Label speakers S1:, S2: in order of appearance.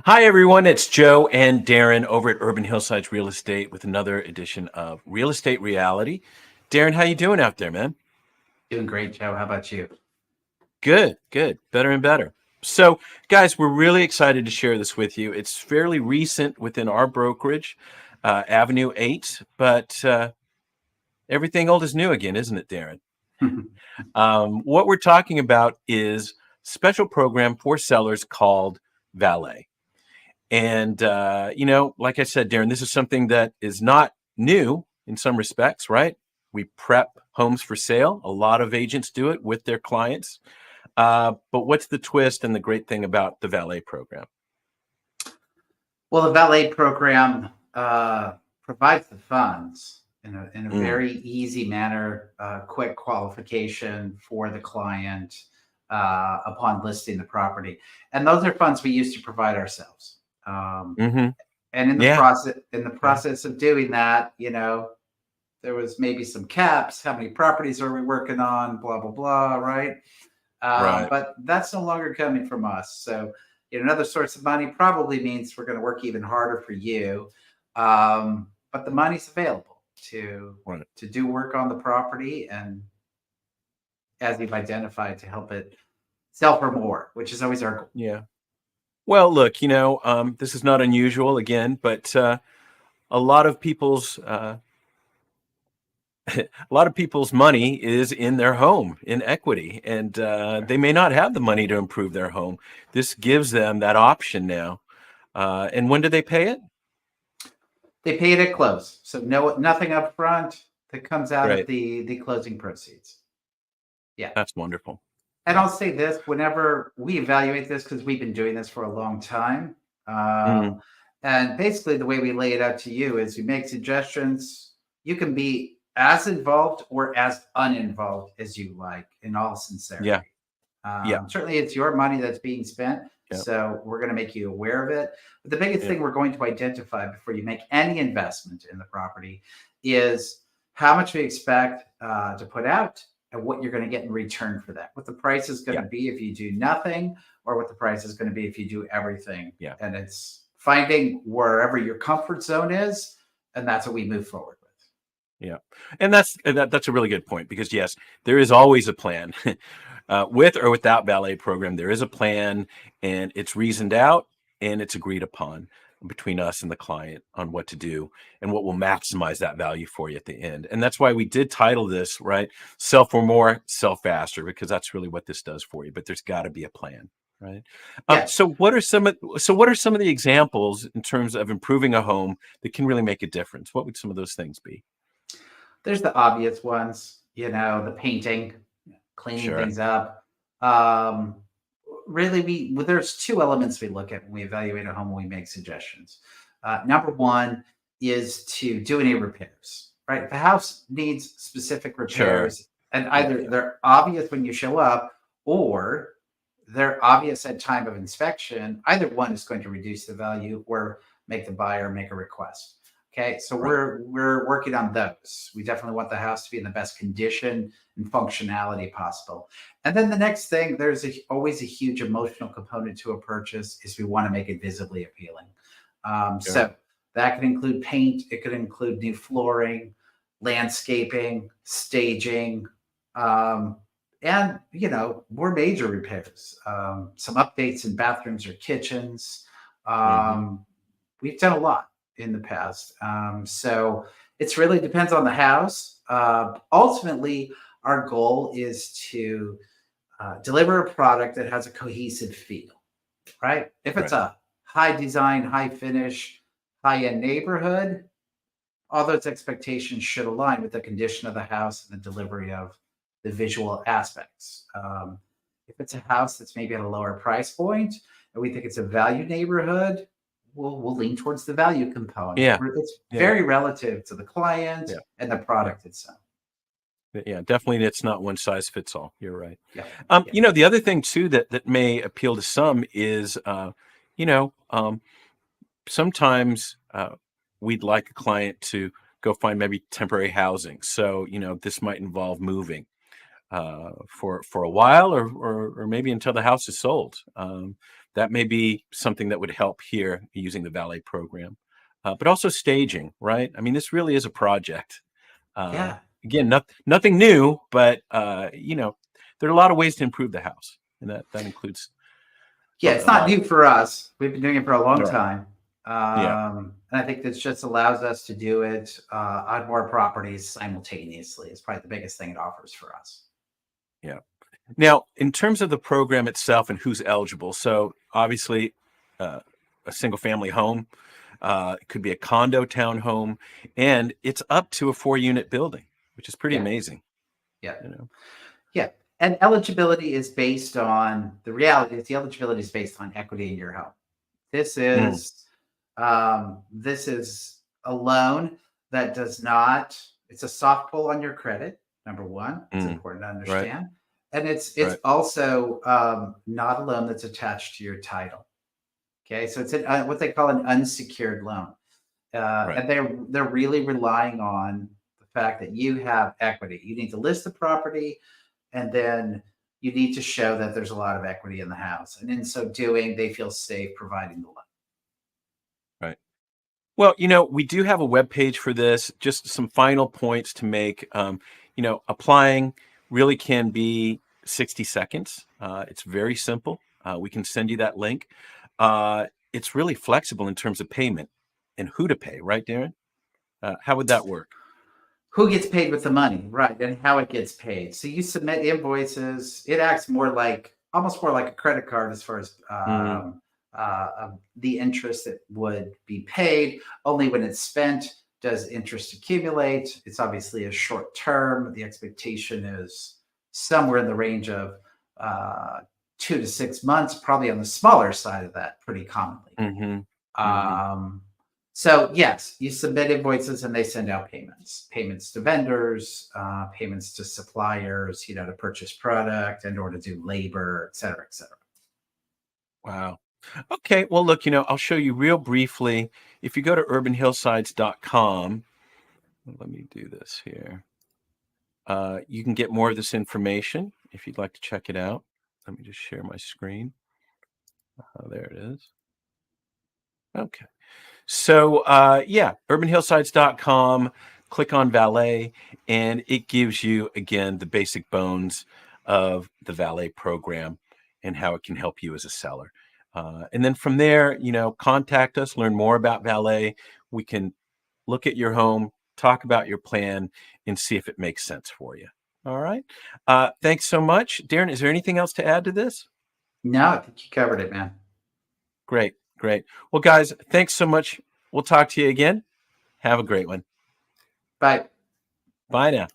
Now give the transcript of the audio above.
S1: Hi, everyone. It's Joe and Darren over at Urban Hillsides Real Estate with another edition of Real Estate Reality. Darren, how you doing out there, man?
S2: Doing great, Joe. How about you?
S1: Good, good. Better and better. So, guys, we're really excited to share this with you. It's fairly recent within our brokerage, Avenue 8, but everything old is new again, isn't it, Darren? What we're talking about is special program for sellers called Valet. And, like I said, Darren, this is something that is not new in some respects, right? We prep homes for sale. A lot of agents do it with their clients. But what's the twist and the great thing about the valet program?
S2: Well, the valet program provides the funds in a
S1: Mm,
S2: very easy manner, quick qualification for the client upon listing the property, and those are funds we use to provide ourselves.
S1: hmm.
S2: And
S1: Yeah.
S2: in the
S1: Yeah.
S2: process of doing that, there was maybe some caps. How many properties are we working on? Blah blah blah. Right.
S1: Right.
S2: But that's no longer coming from us. So, another source of money probably means we're going to work even harder for you. But the money's available to
S1: Right.
S2: to do work on the property, and as you've identified, to help it sell for more, which is always our goal.
S1: Yeah. Well, look, this is not unusual again, but a lot of people's a lot of people's money is in their home in equity, and they may not have the money to improve their home. This gives them that option now. And when do they pay it?
S2: They pay it at close, so nothing up front that comes out of
S1: Great.
S2: the closing proceeds. Yeah.
S1: That's wonderful.
S2: And
S1: Yeah.
S2: I'll say this, whenever we evaluate this, because we've been doing this for a long time,
S1: Mhm.
S2: and basically the way we lay it out to you is we make suggestions. You can be as involved or as uninvolved as you like, in all
S1: Yeah.
S2: sincerity.
S1: Yeah.
S2: Certainly, it's your money that's being spent,
S1: Yeah.
S2: so we're going to make you aware of it. But the biggest
S1: Yeah.
S2: thing we're going to identify before you make any investment in the property is how much we expect to put out and what you're going to get in return for that. What the price is going
S1: Yeah.
S2: to be if you do nothing, or what the price is going to be if you do everything.
S1: Yeah.
S2: And it's finding wherever your comfort zone is, and that's what we move forward with.
S1: Yeah. And that's a really good point because yes, there is always a plan. With or without valet program, there is a plan and it's reasoned out and it's agreed upon between us and the client on what to do and what will maximize that value for you at the end. And that's why we did title this, right? Sell for more, sell faster, because that's really what this does for you. But there's got to be a plan, right?
S2: Yeah.
S1: So what are some of the examples in terms of improving a home that can really make a difference? What would some of those things be?
S2: There's the obvious ones, the painting, cleaning
S1: Sure.
S2: things up. Um, Really, there's two elements we look at when we evaluate a home when we make suggestions. Number one is to do any repairs, right? If the house needs specific
S1: Sure.
S2: repairs, and
S1: Yeah,
S2: either
S1: yeah.
S2: they're obvious when you show up, or they're obvious at time of inspection, either one is going to reduce the value or make the buyer make a request. Okay, so
S1: Right.
S2: we're working on those. We definitely want the house to be in the best condition and functionality possible. And then the next thing, always a huge emotional component to a purchase, is we want to make it visibly appealing.
S1: Sure.
S2: So that could include paint, it could include new flooring, landscaping, staging, um, and more major repairs, some updates in bathrooms or kitchens.
S1: Mhm.
S2: Um, we've done a lot in the past, so it's really depends on the house. Ultimately, our goal is to deliver a product that has a cohesive feel, right? If it's
S1: Right.
S2: a high design, high finish, high end neighborhood, all those expectations should align with the condition of the house and the delivery of the visual aspects. If it's a house that's maybe at a lower price point and we think it's a value neighborhood, we'll lean towards the value component.
S1: Yeah.
S2: It's
S1: Yeah.
S2: very relative to the client
S1: Yeah.
S2: and the
S1: Yeah.
S2: product itself.
S1: Yeah. Definitely, it's not one size fits all. You're right.
S2: Yeah. Yeah.
S1: The other thing too that may appeal to some is, you know, sometimes we'd like a client to go find maybe temporary housing. So, this might involve moving for a while or maybe until the house is sold. that may be something that would help here using the Valet program. But also staging, right? I mean, this really is a project.
S2: Yeah.
S1: Again, nothing new, but there are a lot of ways to improve the house, and that includes
S2: Yeah,
S1: a
S2: it's not
S1: lot of
S2: new for us. We've been doing it for a long
S1: all right.
S2: time.
S1: Yeah,
S2: And I think this just allows us to do it on more properties simultaneously. It's probably the biggest thing it offers for us.
S1: yeah. Now, in terms of the program itself and who's eligible, so obviously, uh, a single family home, it could be a condo townhome, and it's up to a 4-unit building, which is pretty
S2: Yeah,
S1: amazing.
S2: yeah,
S1: You know.
S2: yeah. And eligibility is based on the reality is the eligibility is based on equity in your home. This
S1: Mm,
S2: is this is a loan that does not. It's a soft pull on your credit. Number one, it's
S1: mm,
S2: important to
S1: right,
S2: understand, and it's
S1: right,
S2: also not a loan that's attached to your title. Okay, so it's what they call an unsecured loan,
S1: right.
S2: and they're really relying on the fact that you have equity. You need to list the property, and then you need to show that there's a lot of equity in the house, and in so doing, they feel safe providing the loan.
S1: Right. Well, we do have a web page for this. Just some final points to make. Applying really can be 60 seconds. It's very simple. We can send you that link. It's really flexible in terms of payment and who to pay, right, Darren? How would that work?
S2: Who gets paid with the money, right? And how it gets paid. So you submit invoices. It acts almost more like a credit card as far as
S1: Hmm.
S2: the interest that would be paid. Only when it's spent does interest accumulate. It's obviously a short term. The expectation is somewhere in the range of 2 to 6 months, probably on the smaller side of that, pretty commonly.
S1: Hmm. Hmm.
S2: Um, so yes, you submit invoices and they send out payments to vendors, payments to suppliers, to purchase product and or to do labor, et cetera, et cetera.
S1: Wow. Okay. Well, look, I'll show you real briefly. If you go to urbanhillsides.com, let me do this here. You can get more of this information if you'd like to check it out. Let me just share my screen. There it is. Okay. So, yeah, urbanhillsides.com, click on Valet, and it gives you, again, the basic bones of the Valet program and how it can help you as a seller. And then from there, contact us, learn more about Valet. We can look at your home, talk about your plan, and see if it makes sense for you. All right. Thanks so much. Darren, is there anything else to add to this?
S2: No, I think you covered it, man.
S1: Great, great. Well, guys, thanks so much. We'll talk to you again. Have a great one.
S2: Bye.
S1: Bye now.